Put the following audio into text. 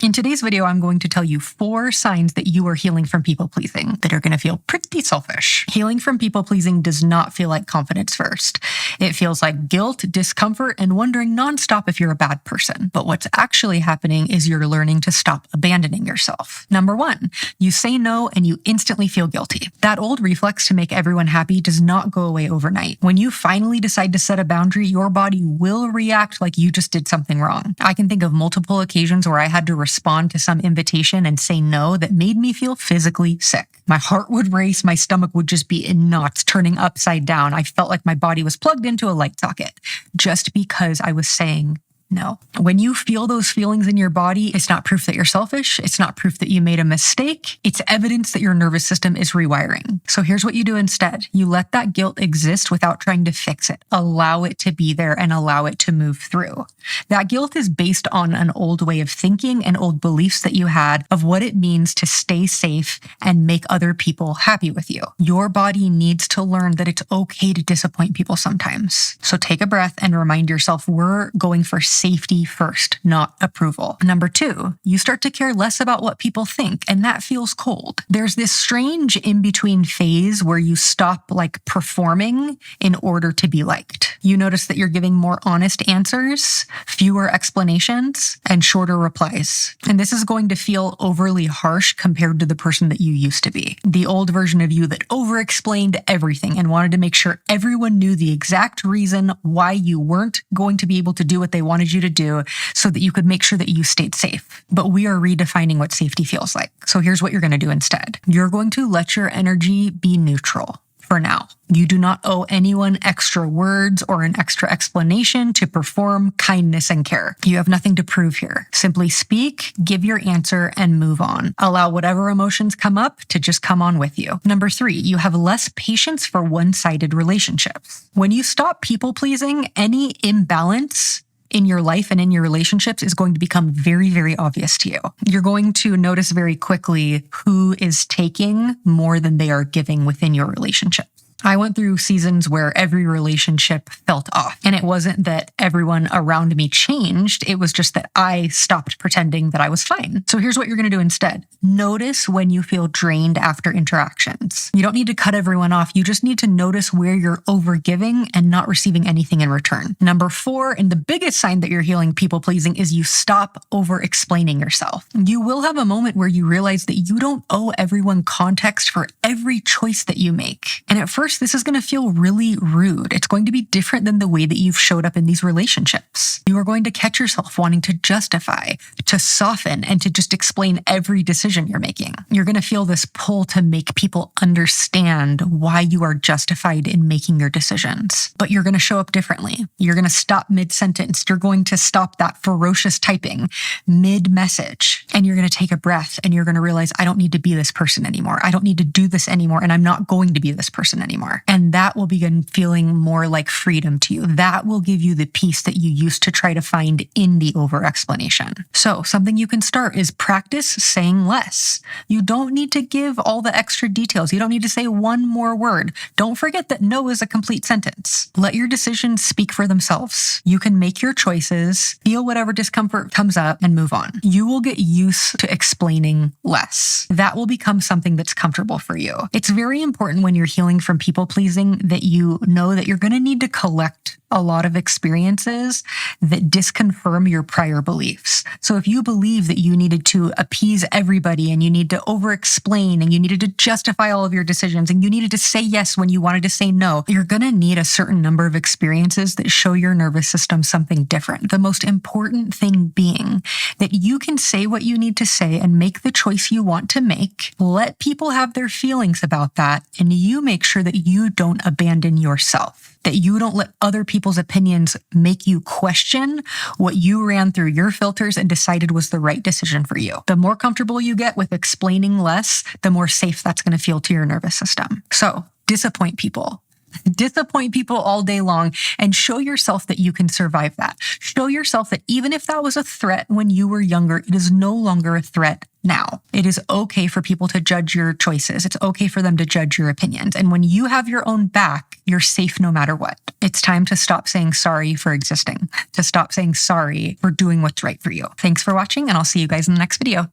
In today's video, I'm going to tell you 4 signs that you are healing from people-pleasing that are going to feel pretty selfish. Healing from people-pleasing does not feel like confidence first. It feels like guilt, discomfort, and wondering nonstop if you're a bad person. But what's actually happening is you're learning to stop abandoning yourself. Number 1, you say no and you instantly feel guilty. That old reflex to make everyone happy does not go away overnight. When you finally decide to set a boundary, your body will react like you just did something wrong. I can think of multiple occasions where I had to respond to some invitation and say no that made me feel physically sick. My heart would race, my stomach would just be in knots, turning upside down. I felt like my body was plugged into a light socket just because I was saying no. When you feel those feelings in your body, it's not proof that you're selfish. It's not proof that you made a mistake. It's evidence that your nervous system is rewiring. So here's what you do instead. You let that guilt exist without trying to fix it. Allow it to be there and allow it to move through. That guilt is based on an old way of thinking and old beliefs that you had of what it means to stay safe and make other people happy with you. Your body needs to learn that it's okay to disappoint people sometimes. So take a breath and remind yourself we're going for safety first, not approval. Number 2, you start to care less about what people think, and that feels cold. There's this strange in-between phase where you stop performing in order to be liked. You notice that you're giving more honest answers, fewer explanations, and shorter replies. And this is going to feel overly harsh compared to the person that you used to be. The old version of you that over-explained everything and wanted to make sure everyone knew the exact reason why you weren't going to be able to do what they wanted you to do so that you could make sure that you stayed safe. But we are redefining what safety feels like. So here's what you're going to do instead. You're going to let your energy be neutral. For now, you do not owe anyone extra words or an extra explanation to perform kindness and care. You have nothing to prove here. Simply speak, give your answer, and move on. Allow whatever emotions come up to just come on with you. Number 3, you have less patience for one-sided relationships. When you stop people-pleasing, any imbalance in your life and in your relationships is going to become very, very obvious to you. You're going to notice very quickly who is taking more than they are giving within your relationship. I went through seasons where every relationship felt off. And it wasn't that everyone around me changed. It was just that I stopped pretending that I was fine. So here's what you're going to do instead. Notice when you feel drained after interactions. You don't need to cut everyone off. You just need to notice where you're overgiving and not receiving anything in return. Number 4, and the biggest sign that you're healing people-pleasing is you stop over-explaining yourself. You will have a moment where you realize that you don't owe everyone context for every choice that you make. And at first, this is going to feel really rude. It's going to be different than the way that you've showed up in these relationships. You are going to catch yourself wanting to justify, to soften, and to just explain every decision you're making. You're going to feel this pull to make people understand why you are justified in making your decisions. But you're going to show up differently. You're going to stop mid-sentence. You're going to stop that ferocious typing mid-message. And you're going to take a breath and you're going to realize, I don't need to be this person anymore. I don't need to do this anymore. And I'm not going to be this person anymore. And that will begin feeling more like freedom to you. That will give you the peace that you used to try to find in the over-explanation. So something you can start is practice saying less. You don't need to give all the extra details. You don't need to say one more word. Don't forget that no is a complete sentence. Let your decisions speak for themselves. You can make your choices, feel whatever discomfort comes up, and move on. You will get used to explaining less. That will become something that's comfortable for you. It's very important when you're healing from people-pleasing that you know that you're going to need to collect a lot of experiences that disconfirm your prior beliefs. So if you believe that you needed to appease everybody and you need to over-explain and you needed to justify all of your decisions and you needed to say yes when you wanted to say no, you're going to need a certain number of experiences that show your nervous system something different. The most important thing being that you can say what you need to say and make the choice you want to make. Let people have their feelings about that, and you make sure that you don't abandon yourself. That you don't let other people's opinions make you question what you ran through your filters and decided was the right decision for you. The more comfortable you get with explaining less, the more safe that's going to feel to your nervous system. So disappoint people. Disappoint people all day long and show yourself that you can survive that. Show yourself that even if that was a threat when you were younger, it is no longer a threat now. It is okay for people to judge your choices. It's okay for them to judge your opinions. And when you have your own back, you're safe no matter what. It's time to stop saying sorry for existing, to stop saying sorry for doing what's right for you. Thanks for watching, and I'll see you guys in the next video.